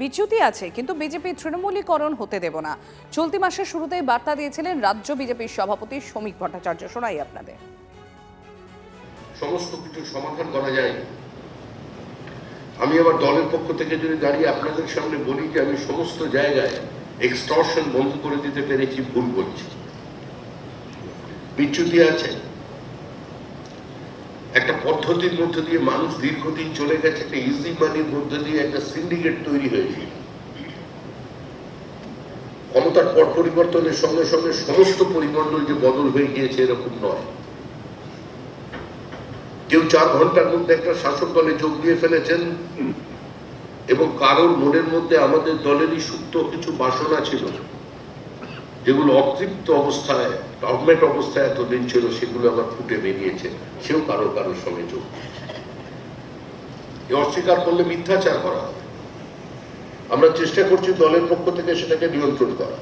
বিচ্যুতি আছে, কিন্তু বিজেপি তৃণমূলীকরণ হতে দেব না। চলতি মাসের শুরুতেই বার্তা দিয়েছিলেন রাজ্য বিজেপির সভাপতি শ্রমিক ভট্টাচার্য। শোনাই আপনাদের। সমস্ত কিছু সমাধান করা যায়। আমি আমার দলের পক্ষ থেকে যদি দাঁড়িয়ে আপনাদের সামনে বলি যে আমি সমস্ত জায়গায় এক্সটর্শন বন্ধ করে দিতে পেরেছি, ভুল বলছি। বিচ্যুতি আছে, একটা পদ্ধতির মধ্যে দিয়ে মানুষ দীর্ঘদিন চলে গেছে, একটা ইজি মানির মধ্যে দিয়ে একটা সিন্ডিকেট তৈরি হয়েছে। ক্ষমতার পট পরিবর্তনের সঙ্গে সঙ্গে সমস্ত পরিমণ্ডল যে বদল হয়ে গিয়েছে এরকম নয়। কেউ 4 ঘন্টার মধ্যে একটা শাসক দলে যোগ দিয়ে ফেলেছেন এবং কারোর মনের মধ্যে আমাদের দলেরই সুপ্ত কিছু বাসনা ছিল, যেগুলো অতৃপ্ত অবস্থায়, ডগমেট অবস্থায় এতদিন ছিল, সেগুলো আবার ফুটে বেরিয়েছে। সেও কারোর সঙ্গে যোগ। অস্বীকার করলে মিথ্যাচার করা হবে। আমরা চেষ্টা করছি দলের পক্ষ থেকে সেটাকে নিয়ন্ত্রণ করা।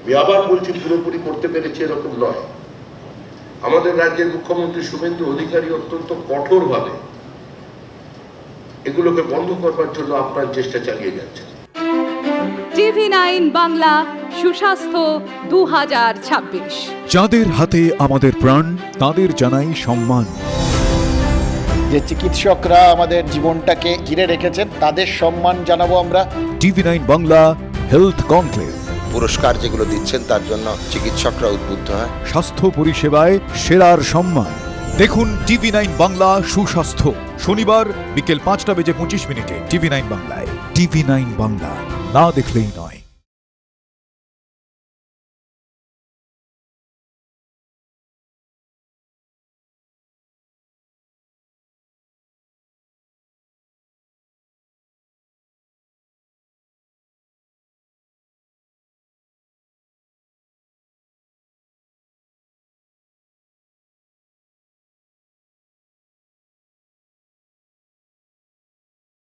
আমি আবার বলছি, পুরোপুরি করতে পেরেছি এরকম নয়। আমাদের রাজ্যের মুখ্যমন্ত্রী শুভেন্দু অধিকারী অত্যন্ত কঠোরভাবে এগুলোকে বন্ধ করবার জন্য আপ্রাণ চেষ্টা চালিয়ে যাচ্ছেন। TV9 বাংলা সুস্বাস্থ্য 2026। যাদের হাতে আমাদের প্রাণ, তাদের জানাই সম্মান। যে চিকিৎসকরা আমাদের জীবনটাকে ঘিরে রেখেছেন, তাদের সম্মান জানাবো আমরা। TV9 Bangla health conclave. পুরস্কার যেগুলো দিচ্ছেন তার জন্য চিকিৎসকরা উদ্বুদ্ধ হয়। স্বাস্থ্য পরিষেবায় সেরার সম্মান। দেখুন TV9 বাংলা সুস্বাস্থ্য, শনিবার বিকেল 5:25 TV9 বাংলায়। TV9 বাংলা, না দেখলেই নয়।